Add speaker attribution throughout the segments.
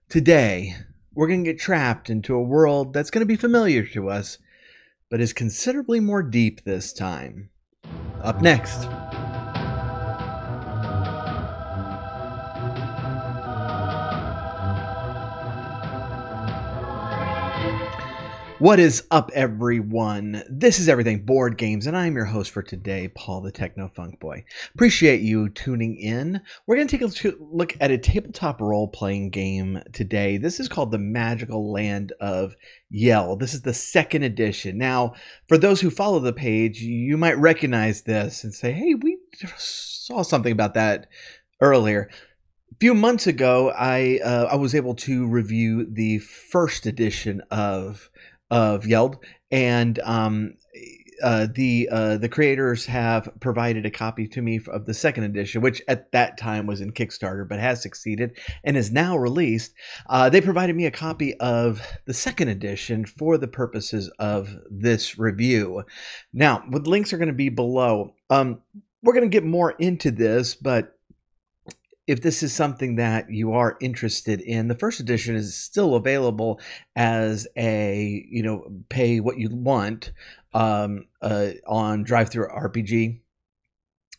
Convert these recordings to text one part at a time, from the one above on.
Speaker 1: Today, we're going to get trapped into a world that's going to be familiar to us, but is considerably more deep this time. Up next. What is up, everyone? This is Everything Board Games, and I'm your host for today, Paul the Techno Funk Boy. Appreciate you tuning in. We're going to take a look at a tabletop role-playing game today. This is called the Magical Land of Yeld. This is the second edition. Now, for those who follow the page, you might recognize this and say, hey, we saw something about that earlier. A few months ago, I was able to review the first edition of Yeld, and the creators have provided a copy to me of the second edition, which at that time was in Kickstarter but has succeeded and is now released. They provided me a copy of the second edition for the purposes of this review. Now, the links are going to be below. We're going to get more into this, but if this is something that you are interested in, the first edition is still available as a, pay what you want on TTRPG.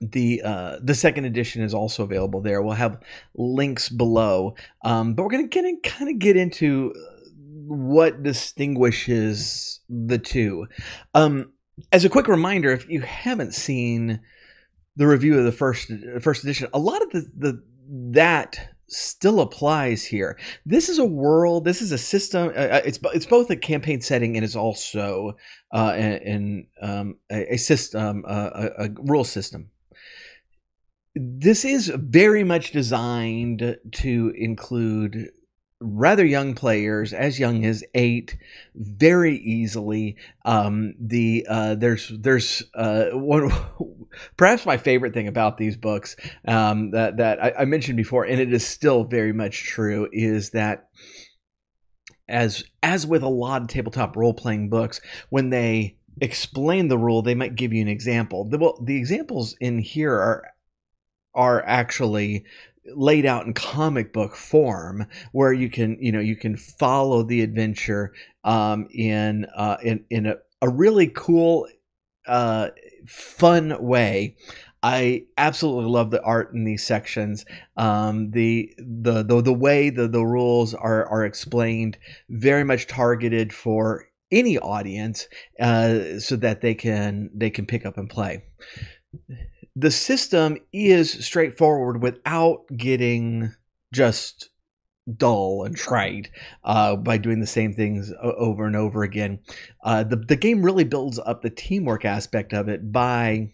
Speaker 1: The second edition is also available there. We'll have links below, but we're going to kind of get into what distinguishes the two. As a quick reminder, if you haven't seen the review of the first edition, a lot of that still applies here. This is a world. This is a system. It's both a campaign setting and it's also a system, a rule system. This is very much designed to include rather young players, as young as 8, very easily. There's one, perhaps my favorite thing about these books that I mentioned before, and it is still very much true, is that as with a lot of tabletop role-playing books, when they explain the rule, they might give you an example. The examples in here are actually laid out in comic book form, where you can follow the adventure in a really cool, fun way. I absolutely love the art in these sections. The way the rules are explained, very much targeted for any audience, so that they can pick up and play. The system is straightforward without getting just dull and trite by doing the same things over and over again. The game really builds up the teamwork aspect of it by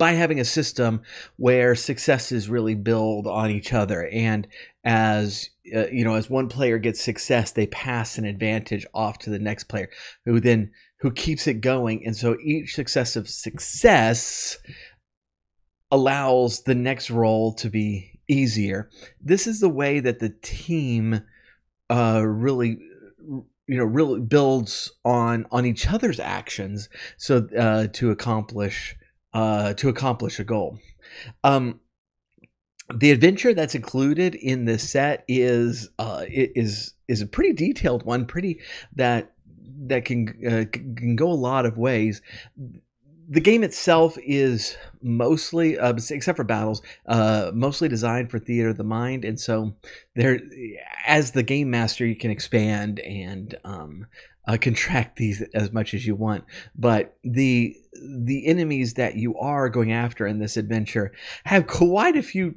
Speaker 1: having a system where successes really build on each other, and as one player gets success, they pass an advantage off to the next player, who keeps it going. And so each successive success allows the next roll to be easier. This is the way that the team really builds on each other's actions, so to accomplish a goal. The adventure that's included in this set is a pretty detailed one, that can go a lot of ways. The game itself is mostly, except for battles, mostly designed for theater of the mind, and so there, as the game master, you can expand and contract these as much as you want. But the enemies that you are going after in this adventure have quite a few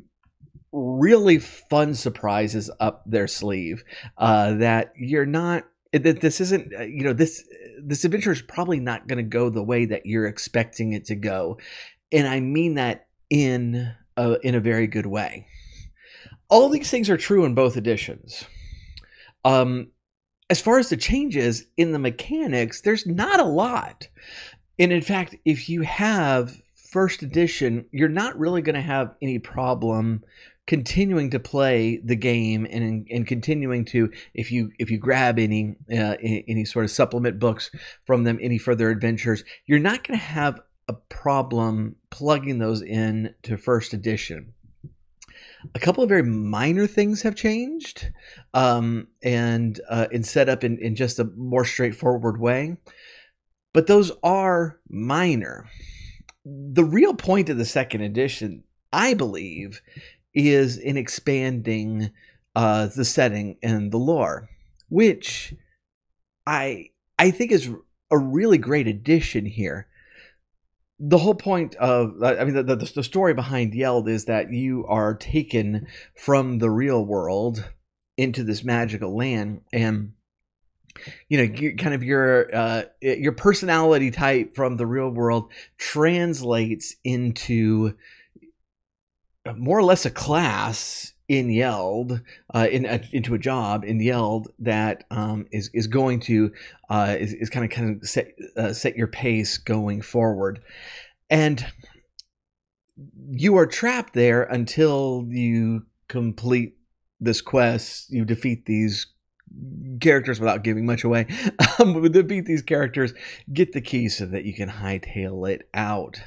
Speaker 1: really fun surprises up their sleeve that you're not. This isn't, this adventure is probably not going to go the way that you're expecting it to go, and I mean that in a very good way. All these things are true in both editions. As far as the changes in the mechanics, there's not a lot, and in fact, if you have first edition, you're not really going to have any problem continuing to play the game and continuing to, if you grab any sort of supplement books from them, any further adventures, you're not going to have a problem plugging those in to first edition. A couple of very minor things have changed, and set up in just a more straightforward way. But those are minor. The real point of the second edition, I believe, is in expanding the setting and the lore, which I think is a really great addition here. The whole point of, I mean, the story behind Yeld is that you are taken from the real world into this magical land, and kind of your personality type from the real world translates into more or less a class in Yeld, into a job in Yeld that is going to is kind of set your pace going forward, and you are trapped there until you complete this quest. You defeat these characters without giving much away. Defeat these characters, get the key so that you can hightail it out.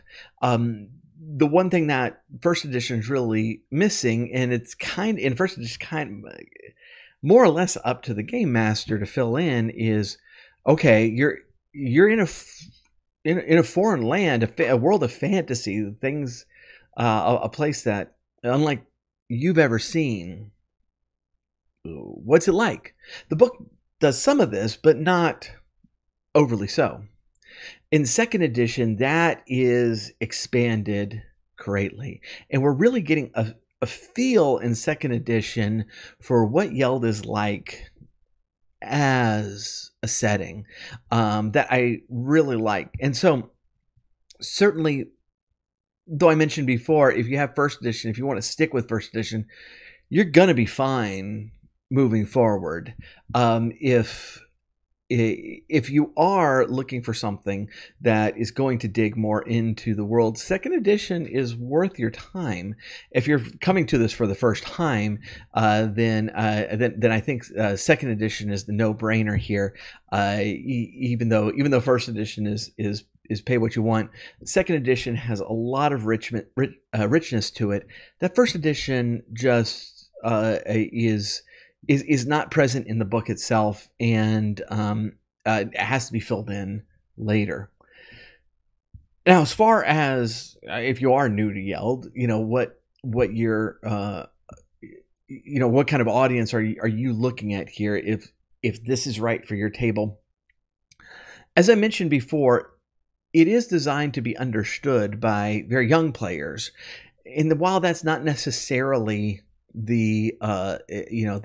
Speaker 1: The one thing that first edition is really missing, and it's in first edition kind of more or less up to the game master to fill in, is okay, you're in a foreign land, a world of fantasy, things, a place that unlike you've ever seen. What's it like? The book does some of this, but not overly so. In second edition, that is expanded greatly, and we're really getting a feel in second edition for what Yeld is like as a setting, that I really like. And so certainly, though I mentioned before, if you have first edition, if you want to stick with first edition, you're gonna be fine moving forward. If you are looking for something that is going to dig more into the world, second edition is worth your time. If you're coming to this for the first time, then I think second edition is the no-brainer here. Even though first edition is pay what you want, second edition has a lot of richness to it that first edition just is not present in the book itself, and it has to be filled in later. Now, as far as if you are new to Yeld, what your what kind of audience are you looking at here? If this is right for your table, as I mentioned before, it is designed to be understood by very young players, and while that's not necessarily the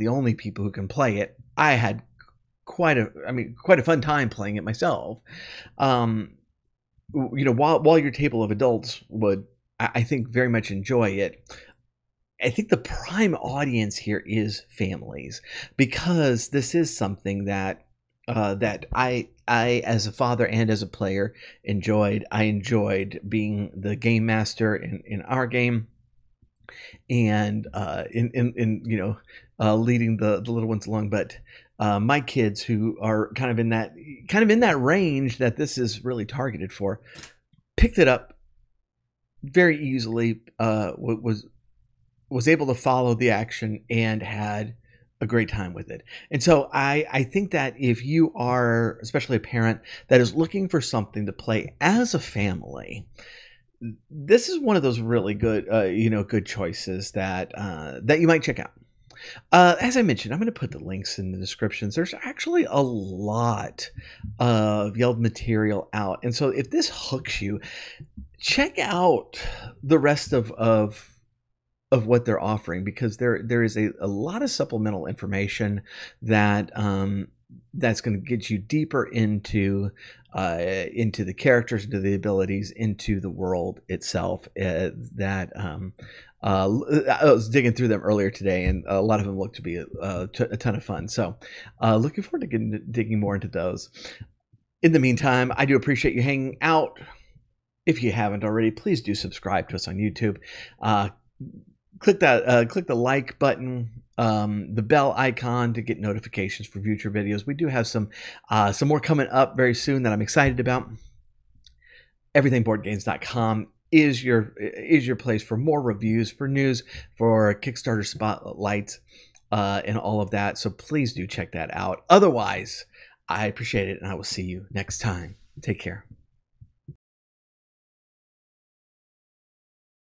Speaker 1: only people who can play it, I had quite a fun time playing it myself. While your table of adults would, I think, very much enjoy it, I think the prime audience here is families, because this is something that I as a father and as a player enjoyed. I enjoyed being the game master in our game, and leading the little ones along. But my kids, who are kind of in that range that this is really targeted for, picked it up very easily. Was able to follow the action and had a great time with it. And so I think that if you are, especially a parent that is looking for something to play as a family, this is one of those really good, good choices that you might check out. As I mentioned, I'm going to put the links in the descriptions. There's actually a lot of Yeld material out, and so if this hooks you, check out the rest of what they're offering, because there is a lot of supplemental information that that's going to get you deeper into the characters, into the abilities, into the world itself. I was digging through them earlier today, and a lot of them look to be a ton of fun. So looking forward to digging more into those. In the meantime, I do appreciate you hanging out. If you haven't already, please do subscribe to us on YouTube. Click the like button, the bell icon to get notifications for future videos. We do have some more coming up very soon that I'm excited about. EverythingBoardGames.com is your place for more reviews, for news, for Kickstarter spotlights, and all of that. So please do check that out. Otherwise, I appreciate it, and I will see you next time. Take care.